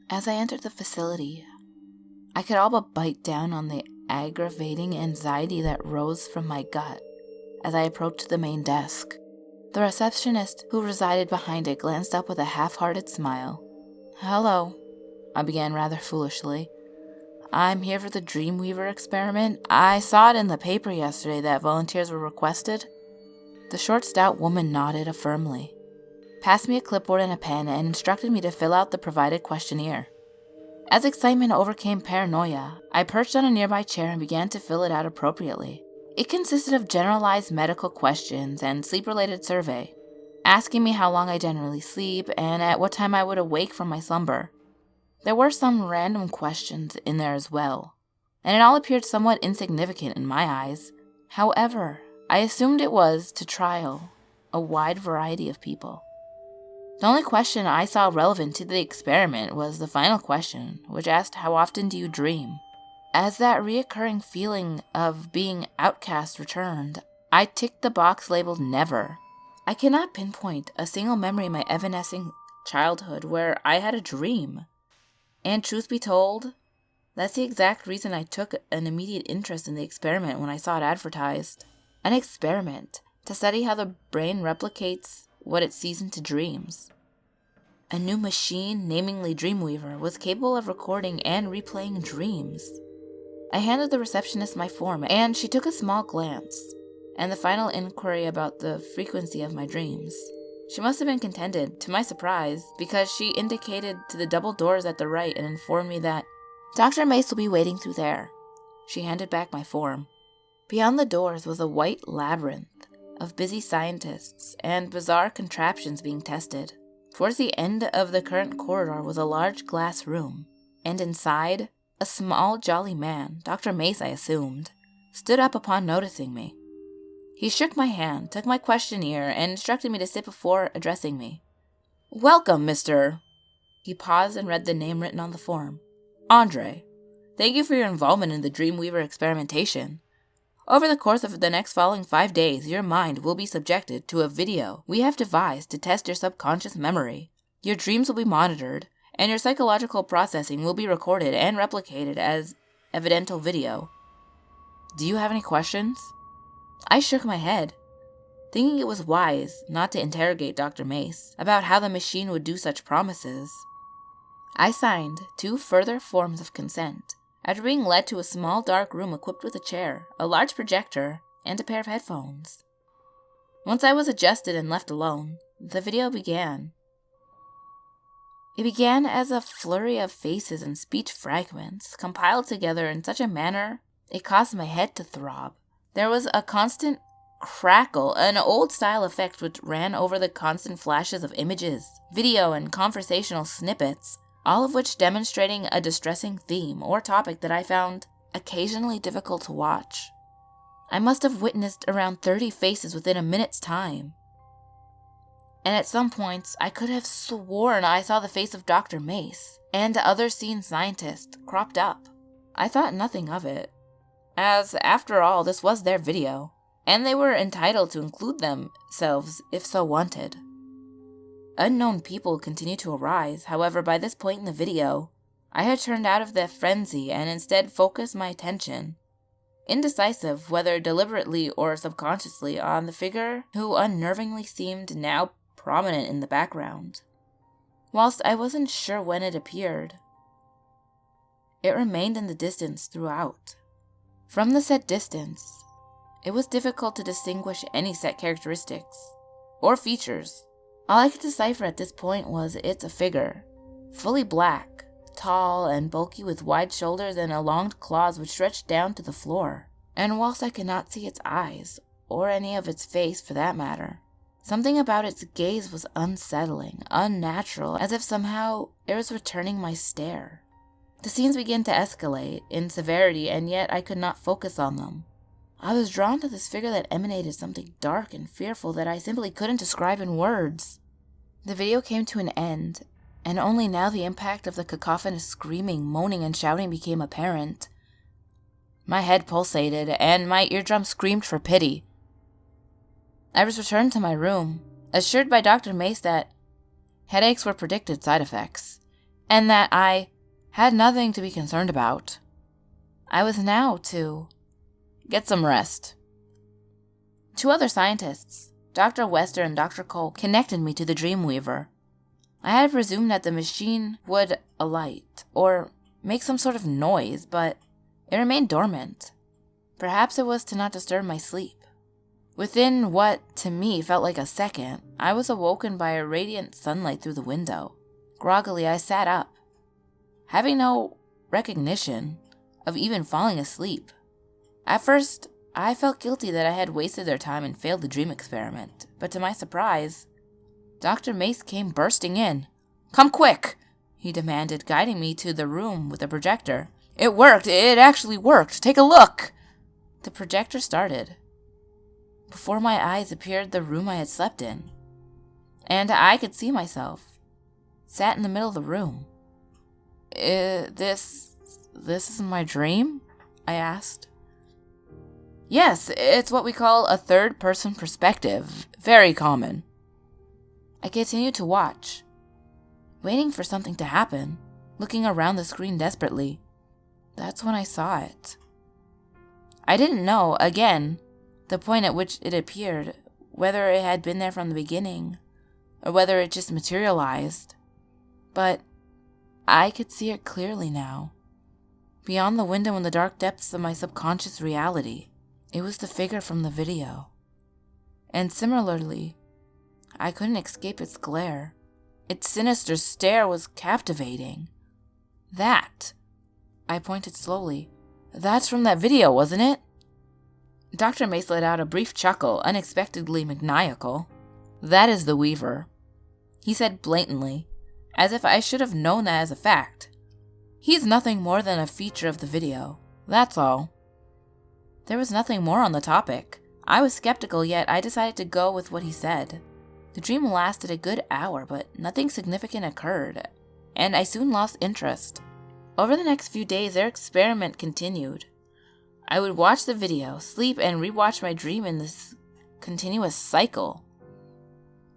As I entered the facility, I could all but bite down on the aggravating anxiety that rose from my gut as I approached the main desk. The receptionist who resided behind it glanced up with a half-hearted smile. "Hello," I began rather foolishly. "I'm here for the Dreamweaver experiment. I saw it in the paper yesterday that volunteers were requested." The short, stout woman nodded affirmingly, passed me a clipboard and a pen, and instructed me to fill out the provided questionnaire. As excitement overcame paranoia, I perched on a nearby chair and began to fill it out appropriately. It consisted of generalized medical questions and sleep-related survey, asking me how long I generally sleep and at what time I would awake from my slumber. There were some random questions in there as well, and it all appeared somewhat insignificant in my eyes. However, I assumed it was to trial a wide variety of people. The only question I saw relevant to the experiment was the final question, which asked, "How often do you dream?" As that reoccurring feeling of being outcast returned, I ticked the box labeled never. I cannot pinpoint a single memory in my evanescing childhood where I had a dream. And truth be told, that's the exact reason I took an immediate interest in the experiment when I saw it advertised. An experiment to study how the brain replicates what it sees into dreams. A new machine, namely Dreamweaver, was capable of recording and replaying dreams. I handed the receptionist my form, and she took a small glance, and the final inquiry about the frequency of my dreams. She must have been contented, to my surprise, because she indicated to the double doors at the right and informed me that Dr. Mace will be waiting through there. She handed back my form. Beyond the doors was a white labyrinth of busy scientists and bizarre contraptions being tested. Towards the end of the current corridor was a large glass room, and inside, a small, jolly man, Dr. Mace I assumed, stood up upon noticing me. He shook my hand, took my questionnaire, and instructed me to sit before addressing me. "Welcome, Mr." He paused and read the name written on the form. "Andre. Thank you for your involvement in the Dreamweaver experimentation. Over the course of the next following 5 days, your mind will be subjected to a video we have devised to test your subconscious memory. Your dreams will be monitored, and your psychological processing will be recorded and replicated as evidential video. Do you have any questions?" I shook my head, thinking it was wise not to interrogate Dr. Mace about how the machine would do such promises. I signed 2 further forms of consent, after being led to a small dark room equipped with a chair, a large projector, and a pair of headphones. Once I was adjusted and left alone, the video began. It began as a flurry of faces and speech fragments, compiled together in such a manner it caused my head to throb. There was a constant crackle, an old-style effect which ran over the constant flashes of images, video, and conversational snippets, all of which demonstrating a distressing theme or topic that I found occasionally difficult to watch. I must have witnessed around 30 faces within a minute's time. And at some points, I could have sworn I saw the face of Dr. Mace and other seen scientists cropped up. I thought nothing of it, as, after all, this was their video, and they were entitled to include themselves if so wanted. Unknown people continued to arise. However, by this point in the video, I had turned out of the frenzy and instead focused my attention, indecisive whether deliberately or subconsciously, on the figure who unnervingly seemed now prominent in the background. Whilst I wasn't sure when it appeared, it remained in the distance throughout. From the set distance, it was difficult to distinguish any set characteristics or features. All I could decipher at this point was it's a figure, fully black, tall and bulky with wide shoulders and elonged claws which stretched down to the floor. And whilst I could not see its eyes, or any of its face for that matter, something about its gaze was unsettling, unnatural, as if somehow it was returning my stare. The scenes began to escalate in severity, and yet I could not focus on them. I was drawn to this figure that emanated something dark and fearful that I simply couldn't describe in words. The video came to an end, and only now the impact of the cacophonous screaming, moaning, and shouting became apparent. My head pulsated, and my eardrums screamed for pity. I was returned to my room, assured by Dr. Mace that headaches were predicted side effects, and that I had nothing to be concerned about. I was now to get some rest. Two other scientists, Dr. Wester and Dr. Cole, connected me to the Dreamweaver. I had presumed that the machine would alight or make some sort of noise, but it remained dormant. Perhaps it was to not disturb my sleep. Within what, to me, felt like a second, I was awoken by a radiant sunlight through the window. Groggily, I sat up, having no recognition of even falling asleep. At first, I felt guilty that I had wasted their time and failed the dream experiment, but to my surprise, Dr. Mace came bursting in. "Come quick," he demanded, guiding me to the room with the projector. "It worked. It actually worked. Take a look." The projector started. Before my eyes appeared the room I had slept in, and I could see myself, sat in the middle of the room. This is my dream?" I asked. "Yes, it's what we call a third-person perspective. Very common." I continued to watch, waiting for something to happen, looking around the screen desperately. That's when I saw it. I didn't know, again, the point at which it appeared, whether it had been there from the beginning, or whether it just materialized. But I could see it clearly now. Beyond the window in the dark depths of my subconscious reality, it was the figure from the video. And similarly, I couldn't escape its glare. Its sinister stare was captivating. "That," I pointed slowly, "that's from that video, wasn't it?" Dr. Mace let out a brief chuckle, unexpectedly maniacal. "That is the Weaver," he said blatantly, as if I should have known that as a fact. "He's nothing more than a feature of the video. That's all." There was nothing more on the topic. I was skeptical, yet I decided to go with what he said. The dream lasted a good hour, but nothing significant occurred, and I soon lost interest. Over the next few days, their experiment continued. I would watch the video, sleep, and rewatch my dream in this continuous cycle.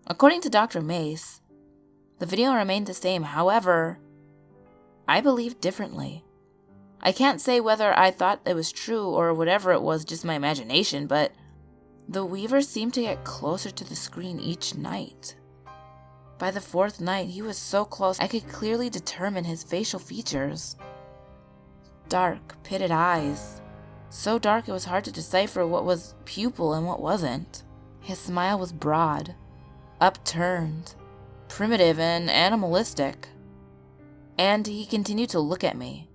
According to Dr. Mace, the video remained the same. However, I believed differently. I can't say whether I thought it was true or whatever it was, just my imagination, but the Weaver seemed to get closer to the screen each night. By the fourth night, he was so close I could clearly determine his facial features. Dark, pitted eyes. So dark it was hard to decipher what was pupil and what wasn't. His smile was broad, upturned, primitive, and animalistic. And he continued to look at me.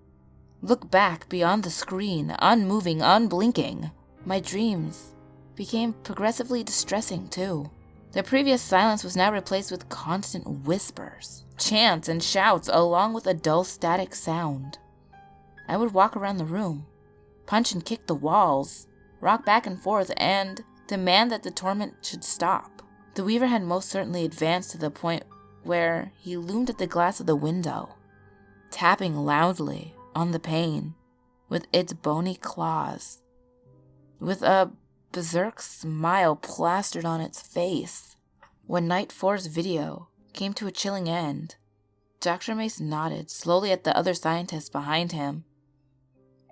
Look back beyond the screen, unmoving, unblinking. My dreams became progressively distressing too. The previous silence was now replaced with constant whispers, chants, and shouts, along with a dull static sound. I would walk around the room, punch and kick the walls, rock back and forth, and demand that the torment should stop. The Weaver had most certainly advanced to the point where he loomed at the glass of the window, tapping loudly on the pane with its bony claws, with a berserk smile plastered on its face. When Night 4's video came to a chilling end, Dr. Mace nodded slowly at the other scientists behind him,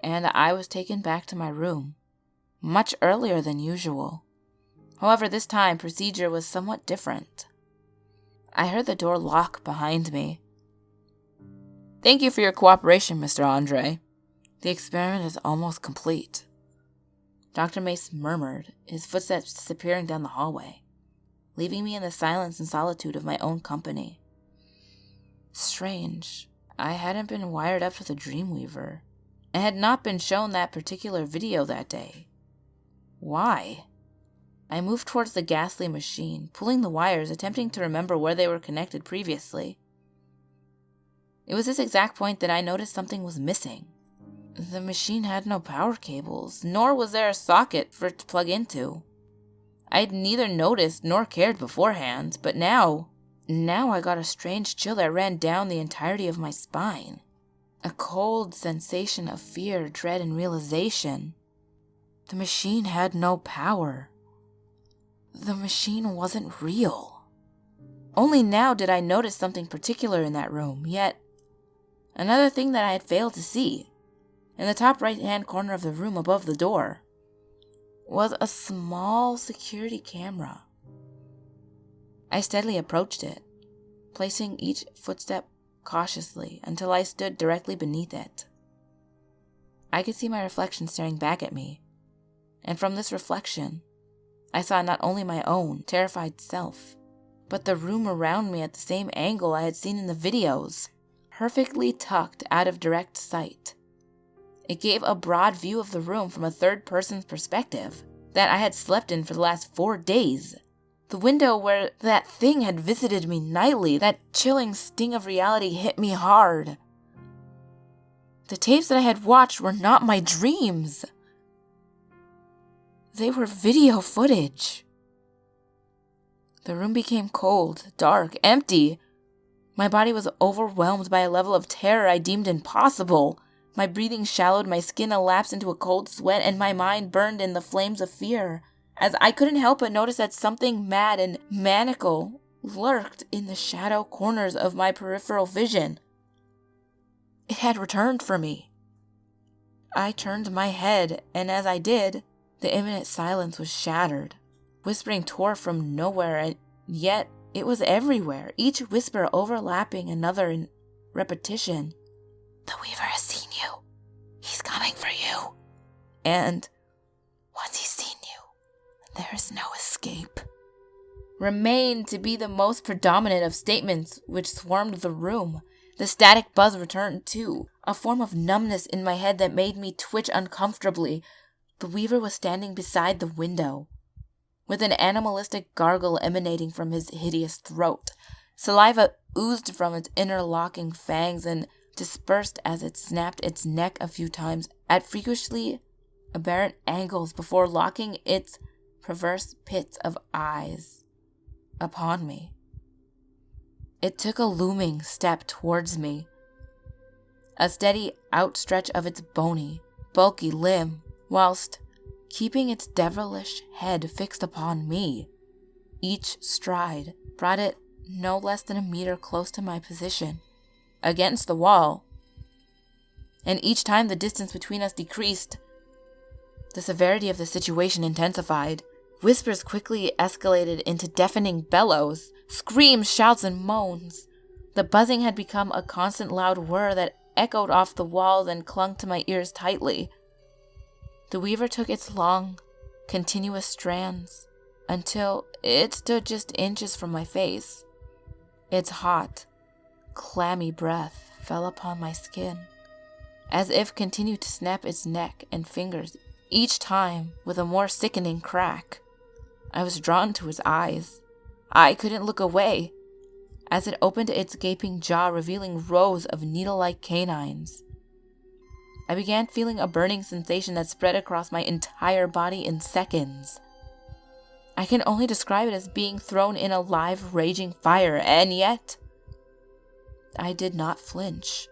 and I was taken back to my room, much earlier than usual. However, this time procedure was somewhat different. I heard the door lock behind me. "Thank you for your cooperation, Mr. Andre. The experiment is almost complete," Dr. Mace murmured, his footsteps disappearing down the hallway, leaving me in the silence and solitude of my own company. Strange. I hadn't been wired up to the Dreamweaver, and had not been shown that particular video that day. Why? I moved towards the ghastly machine, pulling the wires, attempting to remember where they were connected previously. It was this exact point that I noticed something was missing. The machine had no power cables, nor was there a socket for it to plug into. I had neither noticed nor cared beforehand, but now I got a strange chill that ran down the entirety of my spine. A cold sensation of fear, dread, and realization. The machine had no power. The machine wasn't real. Only now did I notice something particular in that room, yet Another thing that I had failed to see, in the top right-hand corner of the room above the door, was a small security camera. I steadily approached it, placing each footstep cautiously until I stood directly beneath it. I could see my reflection staring back at me, and from this reflection, I saw not only my own terrified self, but the room around me at the same angle I had seen in the videos, perfectly tucked out of direct sight. It gave a broad view of the room from a third-person perspective that I had slept in for the last 4 days. The window where that thing had visited me nightly, that chilling sting of reality hit me hard. The tapes that I had watched were not my dreams. They were video footage. The room became cold, dark, empty. My body was overwhelmed by a level of terror I deemed impossible. My breathing shallowed, my skin elapsed into a cold sweat, and my mind burned in the flames of fear, as I couldn't help but notice that something mad and maniacal lurked in the shadow corners of my peripheral vision. It had returned for me. I turned my head, and as I did, the imminent silence was shattered. Whispering tore from nowhere, and yet it was everywhere, each whisper overlapping another in repetition. "The Weaver has seen you. He's coming for you. And once he's seen you, there is no escape," remained to be the most predominant of statements which swarmed the room. The static buzz returned too, a form of numbness in my head that made me twitch uncomfortably. The Weaver was standing beside the window, with an animalistic gargle emanating from his hideous throat. Saliva oozed from its interlocking fangs and dispersed as it snapped its neck a few times at freakishly aberrant angles before locking its perverse pits of eyes upon me. It took a looming step towards me, a steady outstretch of its bony, bulky limb, whilst keeping its devilish head fixed upon me. Each stride brought it no less than a meter close to my position, against the wall, and each time the distance between us decreased, the severity of the situation intensified. Whispers quickly escalated into deafening bellows, screams, shouts, and moans. The buzzing had become a constant loud whir that echoed off the walls and clung to my ears tightly. The Weaver took its long, continuous strands until it stood just inches from my face. Its hot, clammy breath fell upon my skin, as if continued to snap its neck and fingers, each time with a more sickening crack. I was drawn to its eyes. I couldn't look away, as it opened its gaping jaw, revealing rows of needle-like canines. I began feeling a burning sensation that spread across my entire body in seconds. I can only describe it as being thrown in a live, raging fire, and yet I did not flinch.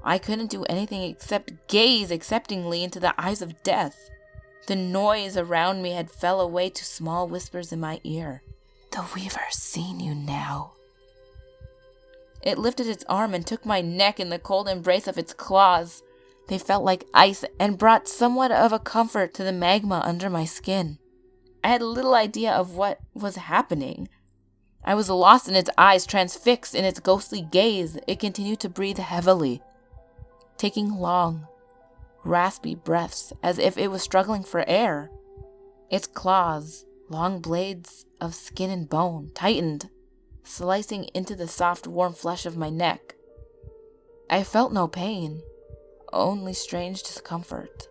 I couldn't do anything except gaze acceptingly into the eyes of death. The noise around me had fell away to small whispers in my ear. "The Weaver's seen you now." It lifted its arm and took my neck in the cold embrace of its claws. They felt like ice and brought somewhat of a comfort to the magma under my skin. I had little idea of what was happening. I was lost in its eyes, transfixed in its ghostly gaze. It continued to breathe heavily, taking long, raspy breaths as if it was struggling for air. Its claws, long blades of skin and bone, tightened, slicing into the soft, warm flesh of my neck. I felt no pain, only strange discomfort.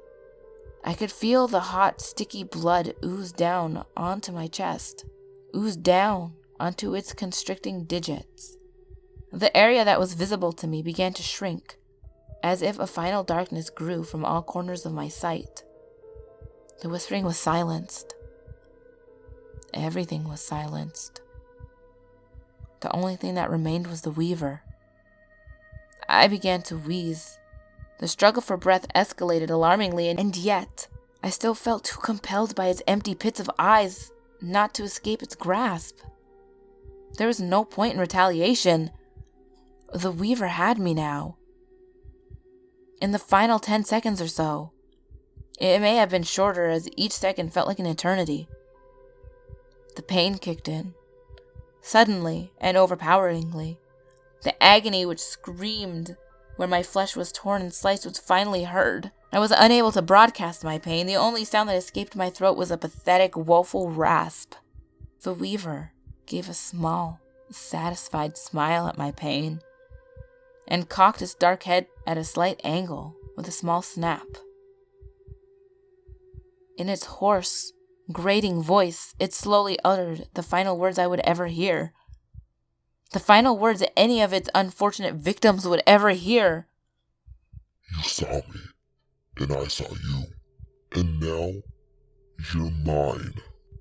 I could feel the hot, sticky blood ooze down onto my chest, ooze down onto its constricting digits. The area that was visible to me began to shrink, as if a final darkness grew from all corners of my sight. The whispering was silenced. Everything was silenced. The only thing that remained was the Weaver. I began to wheeze. The struggle for breath escalated alarmingly, and yet I still felt too compelled by its empty pits of eyes not to escape its grasp. There was no point in retaliation. The Weaver had me now. in the final 10 seconds or so. It may have been shorter, as each second felt like an eternity. The pain kicked in, suddenly and overpoweringly. The agony which screamed where my flesh was torn and sliced was finally heard. I was unable to broadcast my pain. The only sound that escaped my throat was a pathetic, woeful rasp. The Weaver gave a small, satisfied smile at my pain, and cocked its dark head at a slight angle with a small snap. In its hoarse, grating voice, it slowly uttered the final words I would ever hear. The final words that any of its unfortunate victims would ever hear. You saw me, and I saw you, and now you're mine.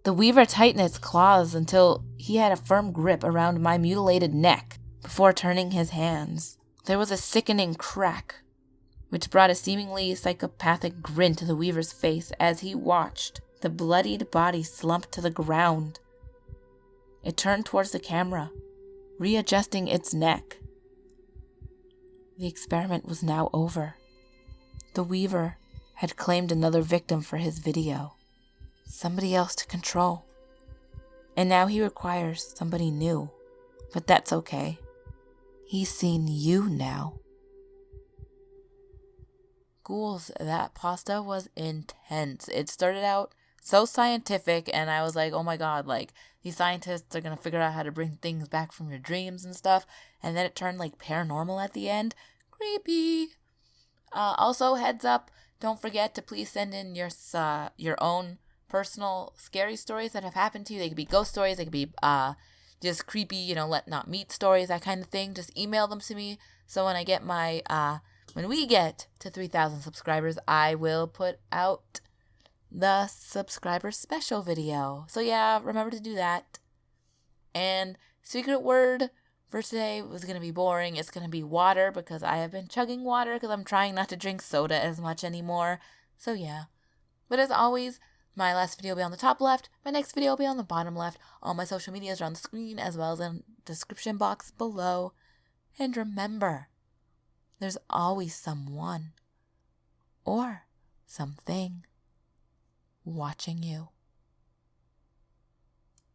The Weaver tightened its claws until he had a firm grip around my mutilated neck before turning his hands. There was a sickening crack, which brought a seemingly psychopathic grin to the Weaver's face as he watched the bloodied body slump to the ground. It turned towards the camera, readjusting its neck. The experiment was now over. The Weaver had claimed another victim for his video, somebody else to control. And now he requires somebody new, but that's okay. He's seen you now. Ghouls, that pasta was intense. It started out so scientific, and I was like, oh my god, like, these scientists are gonna figure out how to bring things back from your dreams and stuff, and then it turned like paranormal at the end. Creepy. Also, heads up, don't forget to please send in your own personal scary stories that have happened to you. They could be ghost stories, they could be just creepy, let not meet stories, that kind of thing. Just email them to me, so when I get when we get to 3,000 subscribers, I will put out the subscriber special video. So yeah, remember to do that. And secret word for today was going to be boring. It's going to be water, because I have been chugging water because I'm trying not to drink soda as much anymore. So yeah. But as always, my last video will be on the top left. My next video will be on the bottom left. All my social medias are on the screen as well as in the description box below. And remember, there's always someone or something watching you.